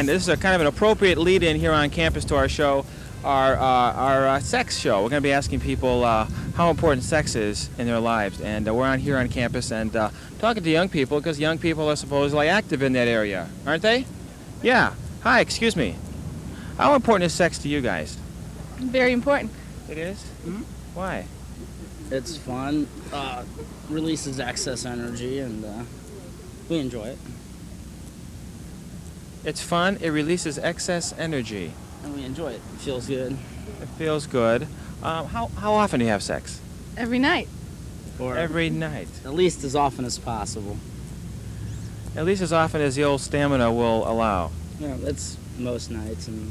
and this is a kind of an appropriate lead-in here on campus to our show, our sex show. We're going to be asking people how important sex is in their lives, and we're on here on campus and talking to young people because young people are supposedly active in that area, aren't they? Yeah. Hi, excuse me. How important is sex to you guys? Very important. It is? Mm-hmm. Why? It's fun, releases excess energy, and we enjoy it. It's fun, it releases excess energy. And we enjoy it. It feels good. It feels good. How often do you have sex? Every night. Or Every night. at least as often as possible. At least as often as the old stamina will allow. Yeah, that's most nights. And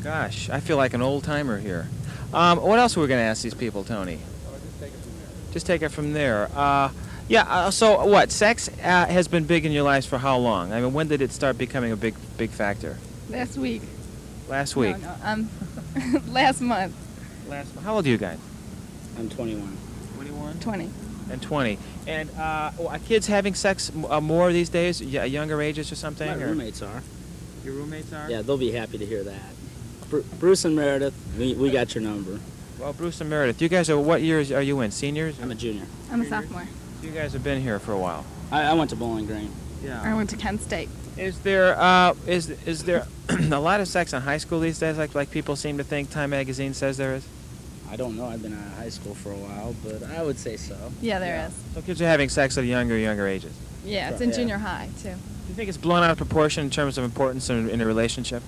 Gosh, I feel like an old timer here. What else are we going to ask these people, Tony? Just take it from there. So what? Sex has been big in your lives for how long? I mean, when did it start becoming a big factor? Last week. Last week. No, last month. How old are you guys? I'm 21. 21. 20. And 20. And are kids having sex more these days, younger ages or something? My roommates are. Your roommates are? Yeah, they'll be happy to hear that. Bruce and Meredith, we got your number. Well, Bruce and Meredith, you guys are, what years are you in? Seniors? I'm a junior. I'm a sophomore. You guys have been here for a while. I went to Bowling Green. I went to Kent State. Is there is there a lot of sex in high school these days, like people seem to think Time Magazine says there is? I don't know. I've been out of high school for a while, but I would say so. Yeah, there is. So kids are having sex at younger ages. Yeah, it's in Yeah. junior high, too. Do you think it's blown out of proportion in terms of importance in a relationship?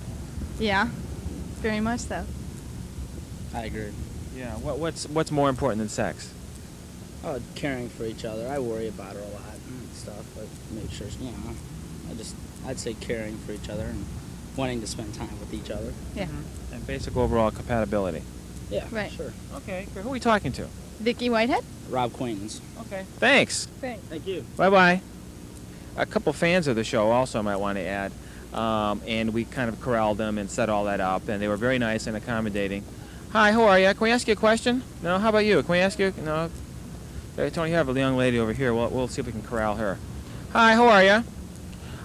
Yeah, very much so. I agree. Yeah. What's more important than sex? Oh, caring for each other. I worry about her a lot and stuff, but make sure, I'd say caring for each other and wanting to spend time with each other. Yeah. And basic overall compatibility. Yeah, Right. sure. Okay. Who are we talking to? Vicky Whitehead? Rob Quaintance. Okay. Thanks. Thanks. Thank you. Bye-bye. A couple fans of the show also might want to add, and we kind of corralled them and set all that up, and they were very nice and accommodating. Hi, how are you? Can we ask you a question? No? How about you? Can we ask you? No? Okay, Tony, you have a young lady over here. We'll see if we can corral her. Hi, how are you?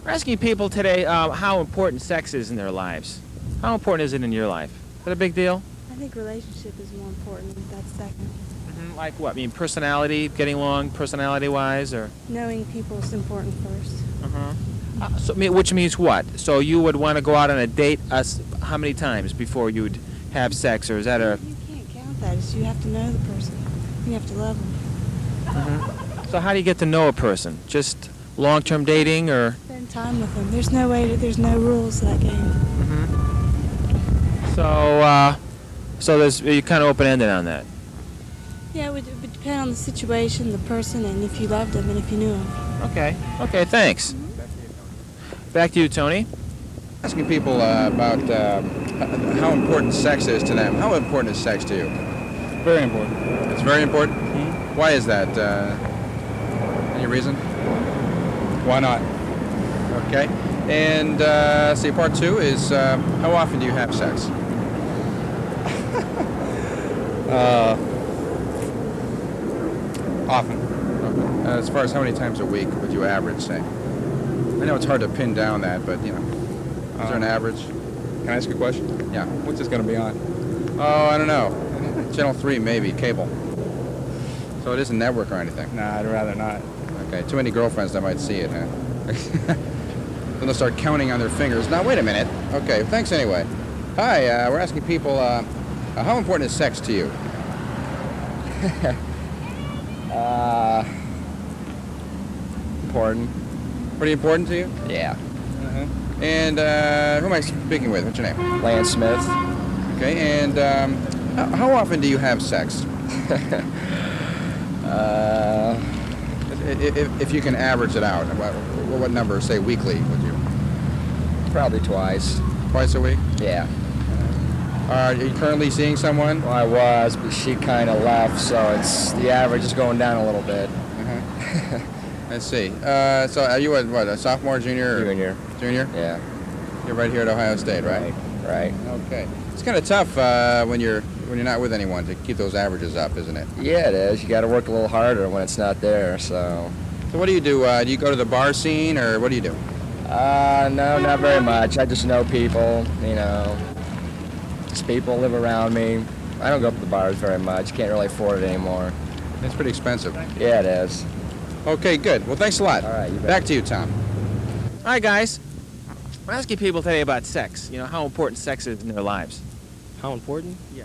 We're asking people today how important sex is in their lives. How important is it in your life? Is that a big deal? I think relationship is more important. That's second. Like what? I mean, personality, getting along personality-wise, or? Knowing people is important first. Which means what? So you would want to go out on a date how many times before you'd have sex, or is that a... You can't count that. You have to know the person. You have to love them. So how do you get to know a person? Just long-term dating, or? Spend time with them. There's no rules to that game. So you're kind of open-ended on that. Yeah, it would depend on the situation, the person, and if you loved them and if you knew them. Okay, thanks. Back to you, Tony. Asking people about how important sex is to them. How important is sex to you? Very important. It's very important? Why is that? Any reason? Why not? Okay. And see, part two is how often do you have sex? Often. As far as how many times a week would you average, say? I know it's hard to pin down that, but, is there an average? Can I ask you a question? Yeah. What's this going to be on? Oh, I don't know. Channel 3, maybe, cable. So it isn't network or anything. Nah, I'd rather not. Okay, too many girlfriends that might see it, huh? Then they'll start counting on their fingers. Now, wait a minute. Okay, thanks anyway. Hi, we're asking people, how important is sex to you? Important. Pretty important to you? Yeah. And who am I speaking with? What's your name? Lance Smith. Okay, and how often do you have sex? If you can average it out, what number, say weekly, would you? Probably twice. Twice a week? Yeah. Are you currently seeing someone? Well, I was, but she kind of left, so the average is going down a little bit. Let's see. So are you a sophomore, junior? Junior. Junior? Yeah. You're right here at Ohio State, right? Right. Okay. It's kind of tough when you're not with anyone to keep those averages up, isn't it? Yeah, it is. You got to work a little harder when it's not there. So what do? Do you go to the bar scene, or what do you do? No, not very much. I just know people, you know. Just people live around me. I don't go up to the bars very much. Can't really afford it anymore. It's pretty expensive. Yeah, it is. Okay, good. Well, thanks a lot. All right, you bet. Back to you, Tom. Hi, guys. We're asking people today about sex. You know, how important sex is in their lives. How important? Yeah.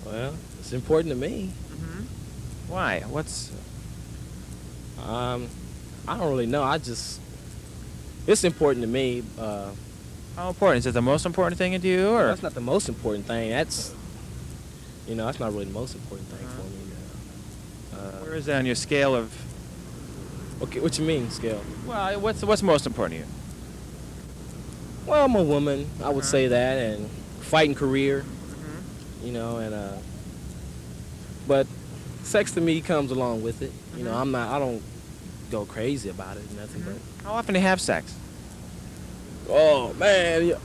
Well, it's important to me. Why? What's... I don't really know. It's important to me. How important? Is it the most important thing to you, or? That's not the most important thing. That's not really the most important thing for me. Where is it on your scale of... Okay, what you mean, scale? Well, what's most important to you? Well, I'm a woman. I would say that, and fighting career. You know, and but sex to me comes along with it. You know, I don't go crazy about it or nothing. But How often do you have sex? oh man, yeah.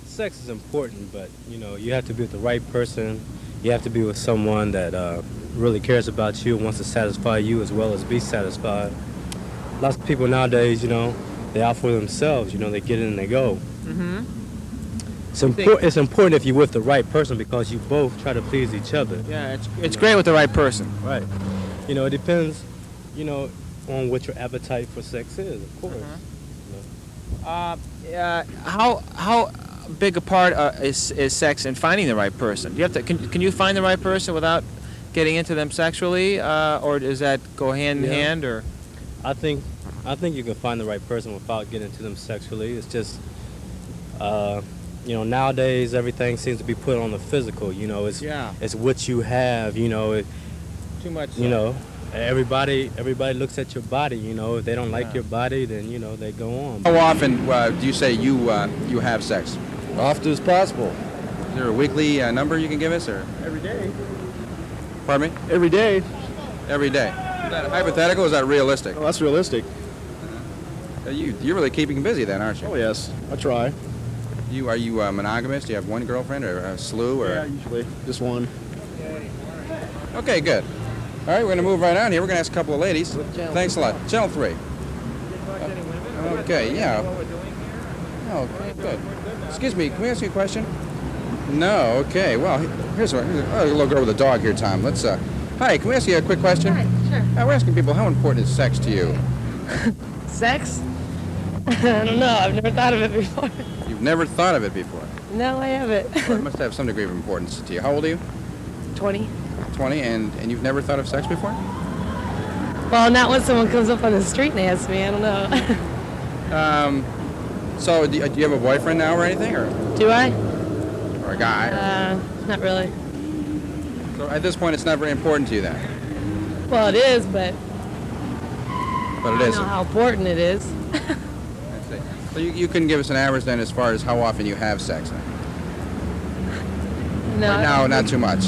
Sex is important, but you know, you have to be with the right person. You have to be with someone that really cares about you and wants to satisfy you as well as be satisfied. Lots of people nowadays, you know, they out for themselves. You know, they get in and they go. It's important if you're with the right person because you both try to please each other. Yeah, it's great with the right person. Right. You know, it depends, you know, on what your appetite for sex is, of course. How big a part is sex in finding the right person? Do you have to can you find the right person without getting into them sexually, or does that go hand in Yeah. hand? Or I think you can find the right person without getting into them sexually. It's just, you know, nowadays everything seems to be put on the physical. You know, it's what you have. You know, too much? you know, everybody looks at your body. You know, if they don't like your body, then you know they go on. How often do you say you have sex? Often as possible. Is there a weekly number you can give us, or? Every day. Pardon me? Every day. Every day. Is that hypothetical or is that realistic? Well, that's realistic. You're really keeping busy then, aren't you? Oh yes, I try. Are you monogamous? Do you have one girlfriend or a slew? Or? Usually just one. Okay, good. All right, we're going to move right on here. We're going to ask a couple of ladies. Thanks a lot. Channel 3. Okay, yeah. Oh, good. Excuse me, can we ask you a question? No, okay. Well, here's a little girl with a dog here, Tom. Let's, hi, can we ask you a quick question? Hi, sure. We're asking people, how important is sex to you? Sex? I don't know. I've never thought of it before. You've never thought of it before. No, I haven't. Well, it must have some degree of importance to you. How old are you? 20. 20, and you've never thought of sex before? Well, not when someone comes up on the street and asks me. I don't know. So do you have a boyfriend now or anything, or Do I? a guy? Not really. So at this point, it's not very important to you then. Well, it is, but But it I don't isn't. know how important it is. I see. So you couldn't give us an average then as far as how often you have sex then? No. Right now, not too much.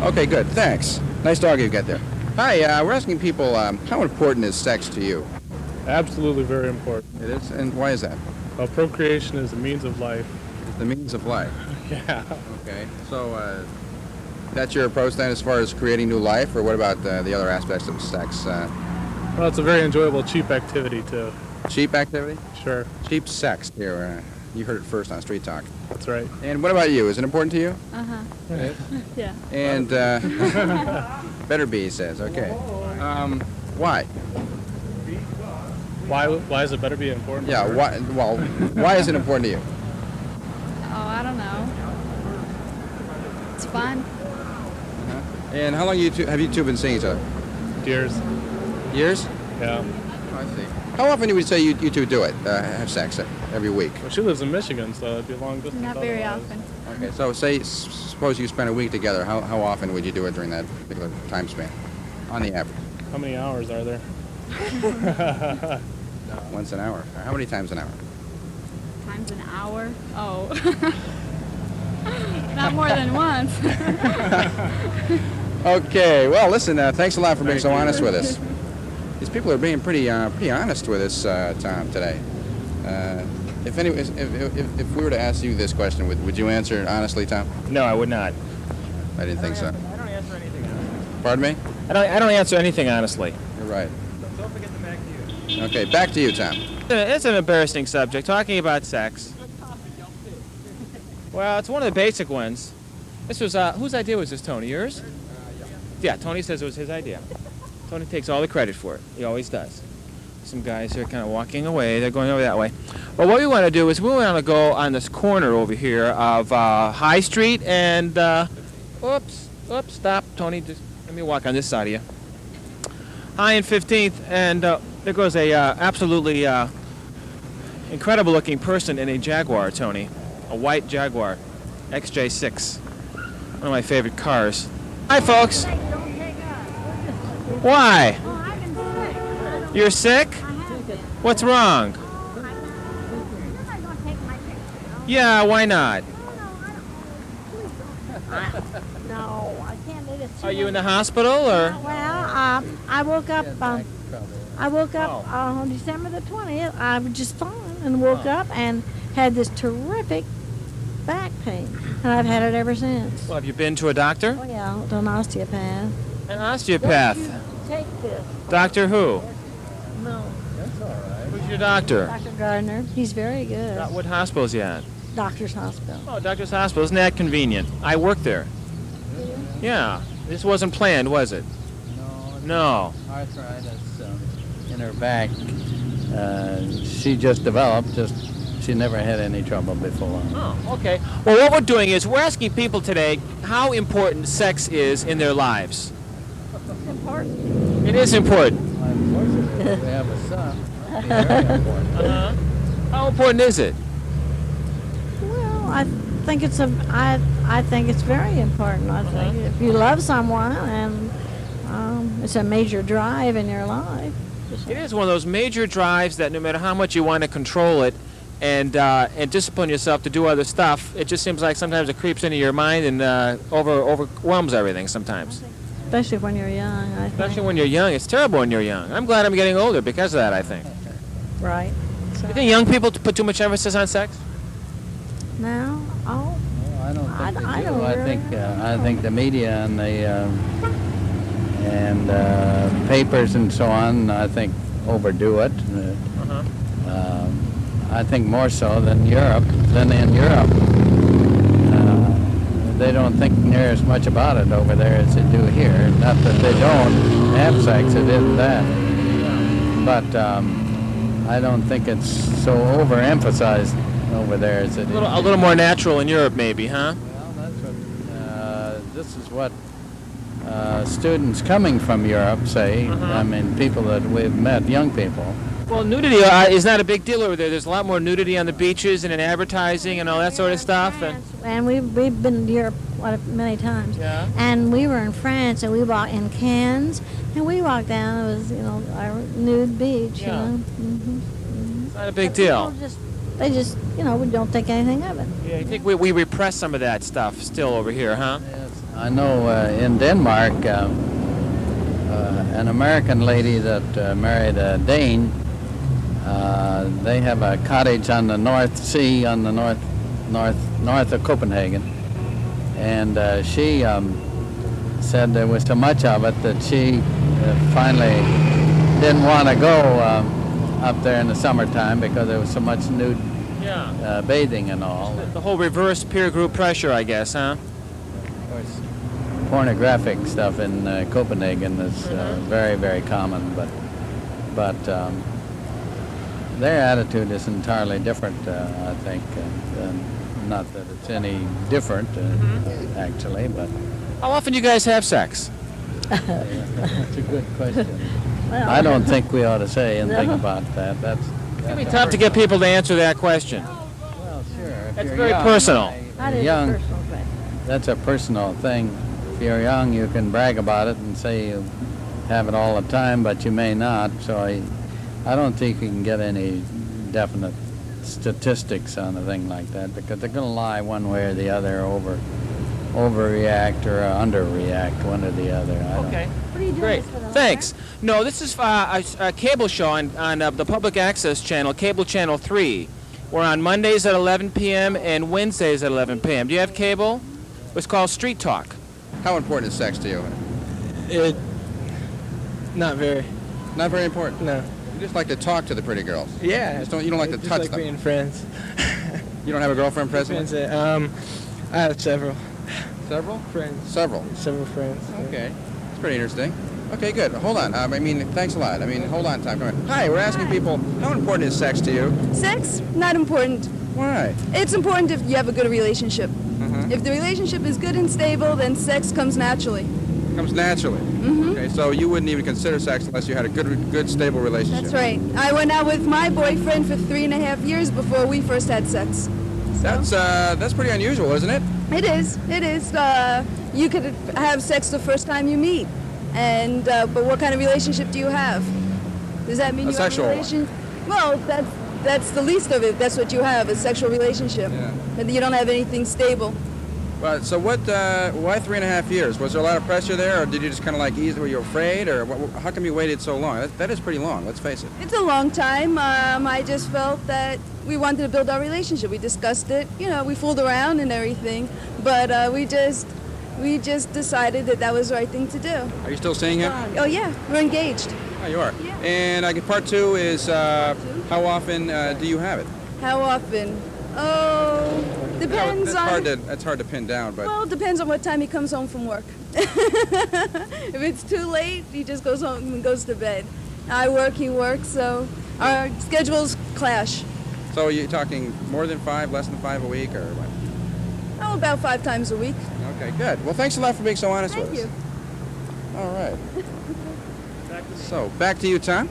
Okay, good. Thanks. Nice dog you got there. Hi, we're asking people, how important is sex to you? Absolutely very important. It is? And why is that? Procreation is a means of life. It's the means of life. Yeah. Okay. So that's your approach then as far as creating new life, or what about the other aspects of sex? Well, it's a very enjoyable, cheap activity too. Cheap activity? Sure. Cheap sex. Here, you heard it first on Street Talk. That's right. And what about you? Is it important to you? Yeah. And better be, he says. Okay. Why? Why is it better be important? Yeah. Why? Well, why is it important to you? Oh, I don't know. It's fun. And how long have you two been seeing each other? Years. Years? Yeah. Oh, I see. How often would you say you two do it? Have sex every week? Well, she lives in Michigan, so it'd be long distance. Not very otherwise. often. Okay. So suppose you spend a week together. How often would you do it during that particular time span, on the average? How many hours are there? Once an hour. How many times an hour? Times an hour? Oh. Not more than once. Okay. Well, listen. Thanks a lot for being so honest with us. These people are being pretty honest with us, Tom, today. If we were to ask you this question, would you answer it honestly, Tom? No, I would not. I didn't think so. I don't answer anything honestly. Pardon me? I don't answer anything honestly. You're right. Don't forget to back to you. Okay, back to you, Tom. It's an embarrassing subject, talking about sex. Well, it's one of the basic ones. This was, whose idea was this, Tony? Yours? Yeah, Tony says it was his idea. Tony takes all the credit for it. He always does. Some guys are kind of walking away. They're going over that way. But what we want to do is we want to go on this corner over here of High Street and, oops, stop, Tony. Just let me walk on this side of you. High and 15th, and there goes a absolutely incredible-looking person in a Jaguar, Tony. A white Jaguar, XJ6. One of my favorite cars. Hi, folks. Why? You're sick? What's wrong? Yeah, why not? No, I can't do this. Are you in the hospital or? Well, I woke up. On December the 20th. I was just fine and woke up and had this terrific back pain, and I've had it ever since. Well, have you been to a doctor? Oh yeah, to an osteopath. An osteopath. Take this. Doctor who? No. Who's your doctor? Dr. Gardner. He's very good. What hospital is he at? Doctor's Hospital. Oh, Doctor's Hospital. Isn't that convenient? I work there. Yeah. This wasn't planned, was it? No. Arthritis in her back. She just developed. She never had any trouble before. Oh, okay. Well, what we're doing is we're asking people today how important sex is in their lives. It's important. It is important. Unfortunately, we have a son. It's very important. How important is it? Well, I think it's very important. I think if you love someone and it's a major drive in your life. It is one of those major drives that no matter how much you want to control it and discipline yourself to do other stuff, it just seems like sometimes it creeps into your mind and overwhelms everything sometimes. Especially when you're young, I think. Especially when you're young. It's terrible when you're young. I'm glad I'm getting older because of that, I think. Right. You think young people put too much emphasis on sex? Now? Oh. I don't think I they don't do. really. I think the media and the papers and so on, I think overdo it. I think more so than in Europe. They don't think near as much about it over there as they do here. Not that they don't have sex, it isn't that. But I don't think it's so overemphasized over there as it is. A little more natural in Europe, maybe, huh? Well, that's what. This is what students coming from Europe say. I mean, people that we've met, young people. Well, nudity is not a big deal over there. There's a lot more nudity on the beaches and in advertising and all that sort of stuff. And we've been to Europe many times. Yeah. And we were in France, and we walked in Cannes, and we walked down. It was, our nude beach. Yeah. Mm-hmm. It's not a big deal. They just, we don't think anything of it. Yeah, I think we repress some of that stuff still over here, huh? Yes. I know in Denmark, an American lady that married a Dane. They have a cottage on the North Sea, on the north of Copenhagen, and she said there was so much of it that she finally didn't want to go up there in the summertime because there was so much nude bathing and all. The whole reverse peer group pressure, I guess, huh? Of course, pornographic stuff in Copenhagen is very, very common, but their attitude is entirely different, I think. Not that it's any different, actually, but... How often do you guys have sex? That's a good question. Well, I don't think we ought to say anything about that. It's going to be tough to get people to answer that question. Well, sure. If That's you're very young, personal. That is young, a personal thing. That's a personal thing. If you're young, you can brag about it and say you have it all the time, but you may not. So I don't think you can get any definite statistics on a thing like that because they're going to lie one way or the other, overreact or underreact, one or the other. Okay. What are you doing Great. this for the Thanks. No, this is a cable show on the public access channel, Cable Channel 3. We're on Mondays at 11 p.m. and Wednesdays at 11 p.m. Do you have cable? It's called Street Talk. How important is sex to you? Not very. Not very important. No. You just like to talk to the pretty girls. Yeah. You don't like to just touch like them. being friends. You don't have a girlfriend presently? I have several. Several? Friends. Several. Several friends. Okay. It's pretty interesting. Okay, good. Hold on. Thanks a lot. Hold on, Tom. Come on. Hi, we're asking people, how important is sex to you? Sex? Not important. Why? It's important if you have a good relationship. Mm-hmm. If the relationship is good and stable, then sex comes naturally. Comes naturally. Mm-hmm. Okay, so you wouldn't even consider sex unless you had a good, stable relationship. That's right. I went out with my boyfriend for 3.5 years before we first had sex. That's pretty unusual, isn't it? It is. It is. You could have sex the first time you meet, and but what kind of relationship do you have? Does that mean A you sexual have a one. relationship? Well, that's the least of it. That's what you have, a sexual relationship. Yeah. But you don't have anything stable. But so what? Why 3.5 years? Was there a lot of pressure there, or did you just kind of like ease? Were you afraid, or how come you waited so long? That is pretty long. Let's face it. It's a long time. I just felt that we wanted to build our relationship. We discussed it. You know, we fooled around and everything, but we just decided that was the right thing to do. Are you still seeing him? Oh yeah, we're engaged. Oh, you are. Yeah. And I get part two is how often do you have it? How often? Oh, depends on. That's hard to pin down, but Well, it depends on what time he comes home from work. If it's too late, he just goes home and goes to bed. I work, he works, so our schedules clash. so you're talking more than 5, less than 5 a week, or what? Oh, about 5 times a week. Okay, good. Well, thanks a lot for being so honest Thank with us. you. All right. So back to you, Tom.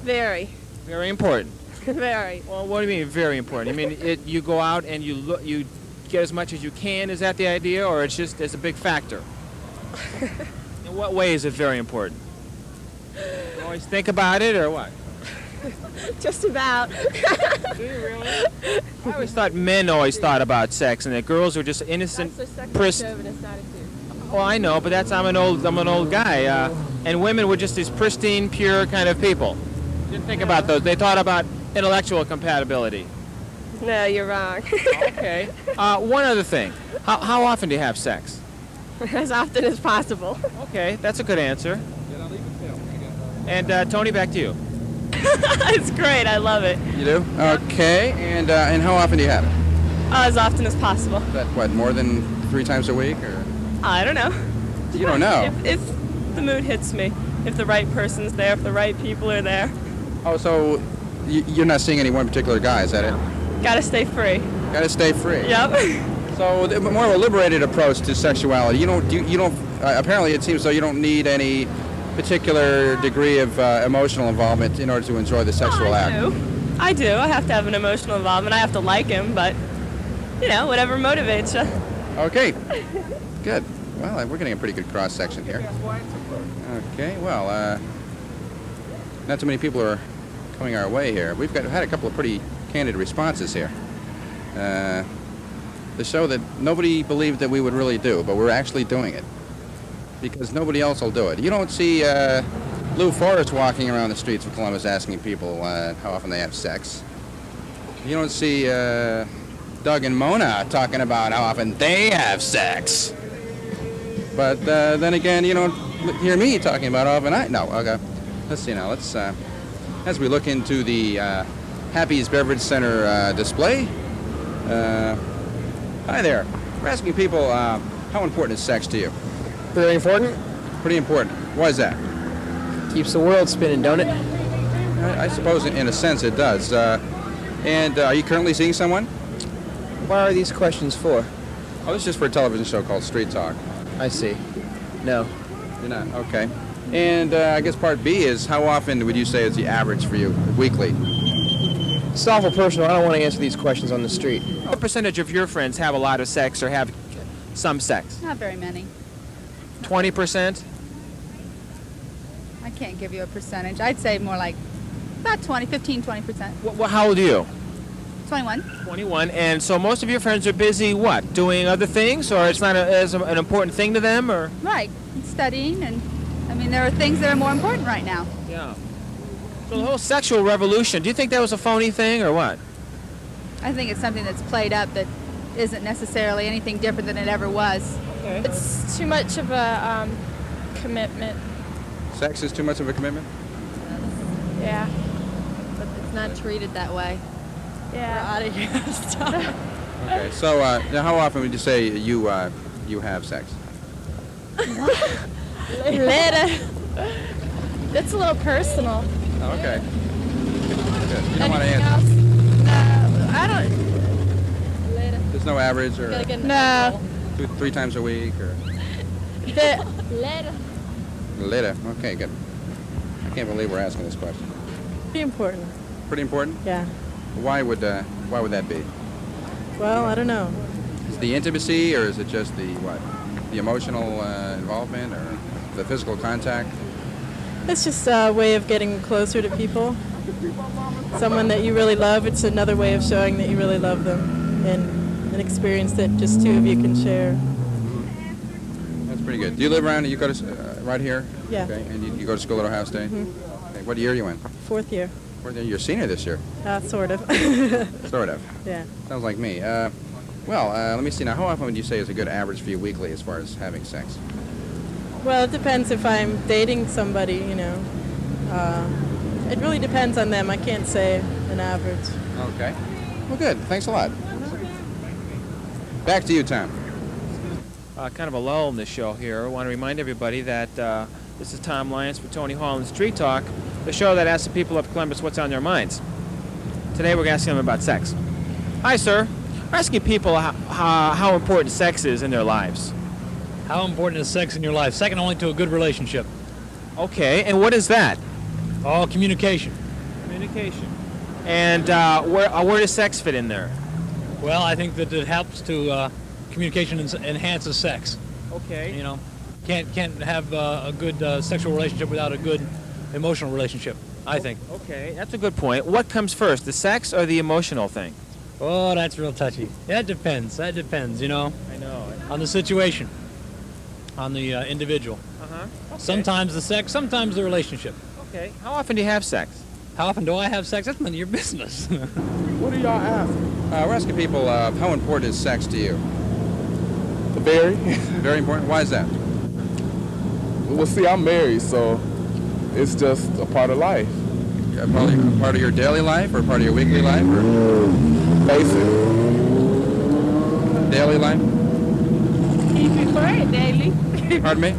Very. Very important. Very. Well, what do you mean very important? You mean you go out and you get as much as you can? Is that the idea, or it's a big factor? In what way is it very important? You always think about it, or what? Just about. Do you really? I always thought men always thought about sex, and that girls were just innocent, Chauvinist attitude. Well, I know, but I'm an old guy, and women were just these pristine, pure kind of people. Didn't think about those. They thought about intellectual compatibility. No, you're wrong. Okay. One other thing. How often do you have sex? As often as possible. Okay, that's a good answer. And Tony, back to you. It's great. I love it. You do? Okay. And how often do you have it? As often as possible. Is that what, more than 3 times a week, or? I don't know. You don't know. If the mood hits me, if the right person's there, if the right people are there. Oh, so you're not seeing any one particular guy, is that it? Gotta stay free. Gotta stay free. Yep. So more of a liberated approach to sexuality. You don't. Apparently, it seems though you don't need any particular degree of emotional involvement in order to enjoy the sexual act. I do. I have to have an emotional involvement. I have to like him, but whatever motivates you. Okay. Good. Well, we're getting a pretty good cross section here. Okay. Well, not too many people are coming our way here. We've had a couple of pretty candid responses here. The show that nobody believed that we would really do, but we're actually doing it because nobody else will do it. You don't see Lou Forrest walking around the streets of Columbus asking people how often they have sex. You don't see Doug and Mona talking about how often they have sex. But then again, you don't hear me talking about how often I... No, okay. Let's see now. Let's, as we look into the Happy's Beverage Center display. Hi there. We're asking people how important is sex to you? Very important. Pretty important. Why is that? Keeps the world spinning, don't it? I suppose in a sense it does. And are you currently seeing someone? Why are these questions for? Oh, this is just for a television show called Street Talk. I see. No. You're not? Okay. And I guess part B is how often would you say is the average for you weekly? It's awful personal. I don't want to answer these questions on the street. What percentage of your friends have a lot of sex or have some sex? Not very many. 20%? I can't give you a percentage. I'd say more like about 20%. How old are you? 21. 21. And so most of your friends are busy, what, doing other things? Or it's not as an important thing to them? Or Right. Studying, and I mean, there are things that are more important right now. Yeah. So the whole sexual revolution, do you think that was a phony thing or what? I think it's something that's played up that isn't necessarily anything different than it ever was. Okay. It's too much of a commitment. Sex is too much of a commitment? Yeah. But it's not treated that way. Yeah. We're out of here. Stop. Okay. So now, how often would you say you have sex? Later. That's a little personal. Oh, okay. Good. You don't want to Anything answer. else? No, I don't. Later. There's no average or Gotta get no. 3 times a week or Later. later. Okay, good. I can't believe we're asking this question. Pretty important. Pretty important. Yeah. Why would that be? Well, I don't know. Is it the intimacy, or is it just the what? The emotional involvement, or the physical contact? It's just a way of getting closer to people. Someone that you really love, it's another way of showing that you really love them, and an experience that just two of you can share. That's pretty good. Do you live around? You go to right here? Yeah. Okay. And you go to school at Ohio State? Mm-hmm. Okay. What year are you in? 4th year. You're a senior this year. Sort of. Sort of. Yeah. Sounds like me. Let me see now. How often would you say is a good average for you weekly as far as having sex? Well, it depends if I'm dating somebody, you know. It really depends on them. I can't say an average. Okay. Well, good. Thanks a lot. Back to you, Tom. Kind of a lull in the show here. I want to remind everybody that this is Tom Lyons for Tony Holland Street Talk, the show that asks the people of Columbus what's on their minds. Today we're asking them about sex. Hi, sir. We're asking people how important sex is in their lives. How important is sex in your life? Second only to a good relationship. Okay, and what is that? Oh, communication. Communication. And where does sex fit in there? Well, I think that it helps to communication enhances sex. Okay. You know, can't have a good sexual relationship without a good emotional relationship, I think. Okay, that's a good point. What comes first, the sex or the emotional thing? Oh, that's real touchy. That depends, you know. I know. On the situation, on the individual. Uh-huh. Okay. Sometimes the sex, sometimes the relationship. Okay. How often do you have sex? How often do I have sex? That's none of your business. What are y'all asking? We're asking people how important is sex to you? Very. Very important. Why is that? Well, see, I'm married, so it's just a part of life. A part of your daily life, or part of your weekly life, or basic daily life? He prefer it daily. Pardon me?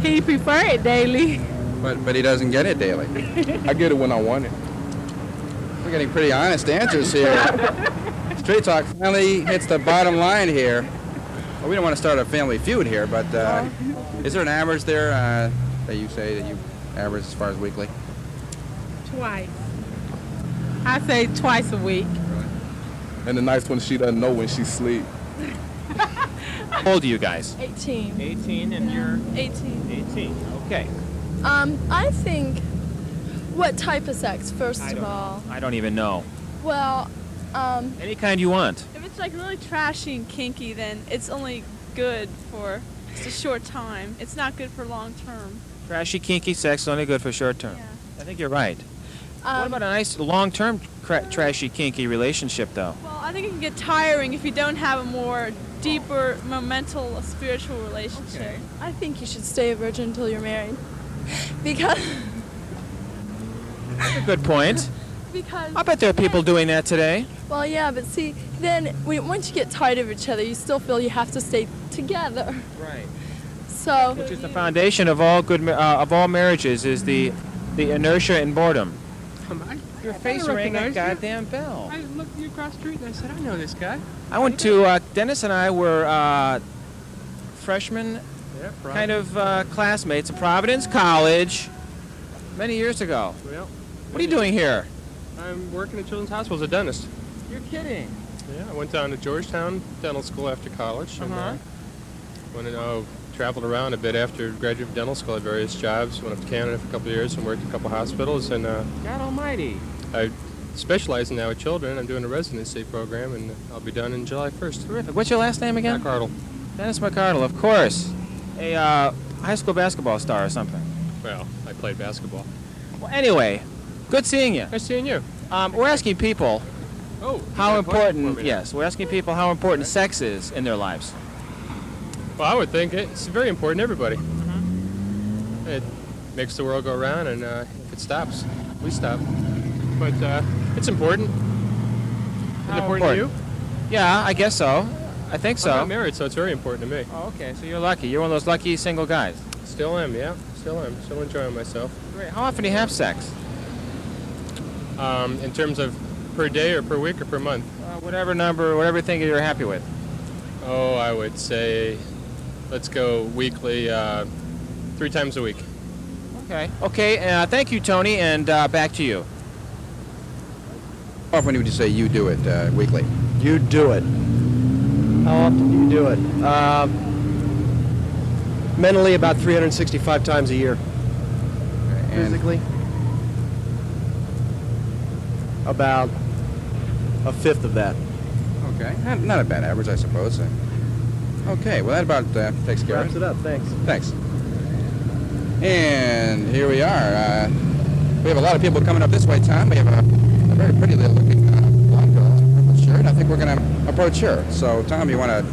He prefer it daily. But he doesn't get it daily. I get it when I want it. We're getting pretty honest answers here. Street Talk finally hits the bottom line here. Well, we don't want to start a family feud here, but is there an average there that you say that you average as far as weekly? Twice. I say twice a week. And the nice one, she doesn't know when she sleep. How old are you guys? 18. 18, and you're? 18. 18, okay. I think, what type of sex, first of all? I don't even know. Well, Any kind you want. If it's like really trashy and kinky, then it's only good for just a short time. It's not good for long term. Trashy, kinky sex is only good for short term. Yeah. I think you're right. What about a nice long-term trashy, kinky relationship, though? Well, I think it can get tiring if you don't have a more deeper, momental, spiritual relationship. Okay. I think you should stay a virgin until you're married. Because That's a good point. because I bet there are people doing that today. well, yeah, but see, then once you get tired of each other, you still feel you have to stay together. Right. So Which is the foundation of all good of all marriages is the inertia and boredom. Your face rang that goddamn bell. I looked at you across the street and I said, I know this guy. I went to Dennis and I were freshmen, kind of classmates at Providence College many years ago. Well, What are you doing here? I'm working at Children's Hospital as a dentist. You're kidding. Yeah, I went down to Georgetown Dental School after college. And, traveled around a bit after graduate dental school at various jobs. Went up to Canada for a couple of years and worked at a couple hospitals. And God almighty. I specialize now with children. I'm doing a residency program, and I'll be done in July 1st. Terrific. What's your last name again? McArdle. Dennis McArdle, of course. A high school basketball star or something. Well, I played basketball. Well, anyway, good seeing you. Nice seeing you. We're asking people Oh, how you got a question important, for me now. yes, we're asking people how important sex is in their lives. Well, I would think it's very important to everybody. It makes the world go round, and if it stops. We stop. But it's important. Is it How important to you? Yeah, I guess so. I think so. I'm not married, so it's very important to me. Oh, okay. So you're lucky. You're one of those lucky single guys. Still am, yeah. Still am. Still enjoying myself. Great. How often do you have sex? In terms of per day or per week or per month? Whatever number, whatever thing you're happy with. Oh, I would say, let's go weekly, 3 times a week. Okay. Okay. Thank you, Tony, and back to you. How often would you say you do it weekly? You do it. How often do you do it? Mentally, about 365 times a year. And Physically, about a fifth of that. Okay, not a bad average, I suppose. Okay, well, that about takes care of Wraps it up. Thanks. Thanks. And here we are. We have a lot of people coming up this way, Tom. We have a very pretty little looking blonde girl in a purple shirt. I think we're going to approach her. So, Tom, you want to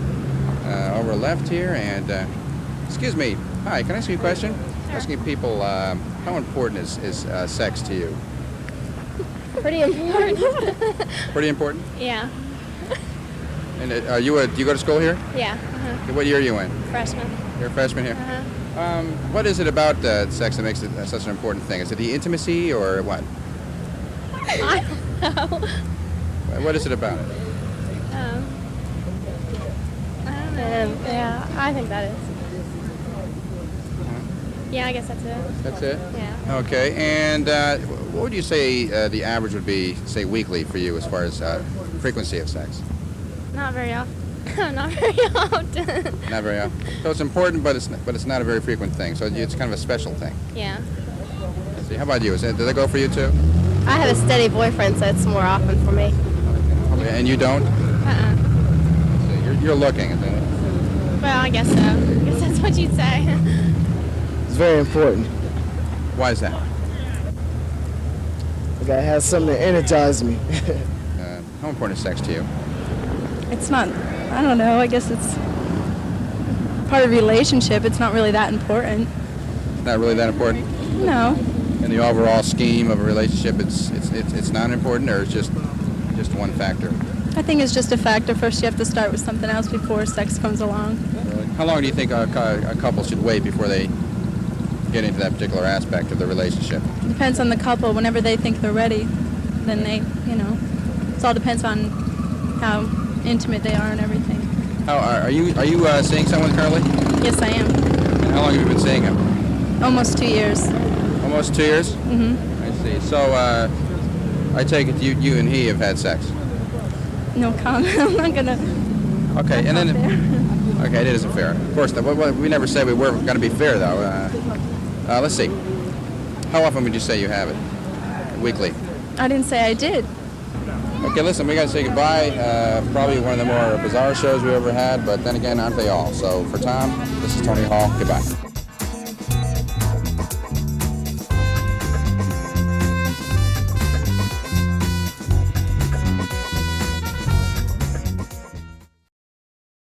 over left here? And excuse me. Hi, can I ask you a question? Asking people how important is sex to you? Pretty important. Pretty important? Yeah. And do you go to school here? Yeah. Uh-huh. What year are you in? Freshman. You're a freshman here? Uh-huh. What is it about sex that makes it such an important thing? Is it the intimacy or what? I don't know. What is it about it? I don't know. Yeah, I think that is. Yeah, I guess that's it. That's it? Yeah. Okay, and what would you say the average would be, say, weekly for you as far as frequency of sex? Not very often. Not very often. Not very often. So it's important, but it's not a very frequent thing. So it's kind of a special thing. Yeah. Let's see. How about you? Does that go for you too? I have a steady boyfriend, so it's more often for me. Okay, and you don't? Uh-uh. You're looking, isn't it? Well, I guess so. I guess that's what you'd say. It's very important. Why is that? The guy has something to energize me. How important is sex to you? It's not, I don't know, I guess it's part of a relationship. It's not really that important. Not really that important? No. In the overall scheme of a relationship, it's not important, or it's just one factor? I think it's just a factor. First, you have to start with something else before sex comes along. Really? How long do you think a couple should wait before they get into that particular aspect of the relationship? Depends on the couple. Whenever they think they're ready, then they, it all depends on how intimate they are and everything. How are you seeing someone currently? Yes, I am. And how long have you been seeing him? Almost 2 years. Almost 2 years? Mm-hmm. I see. So I take it you and he have had sex? No comment. I'm not gonna. Okay, and then. Okay, it isn't fair. Of course, we never said we were going to be fair, though. Let's see. How often would you say you have it? Weekly. I didn't say I did. Okay, listen, we got to say goodbye. Probably one of the more bizarre shows we ever had, but then again, aren't they all? So for Tom, this is Tony Hall. Goodbye.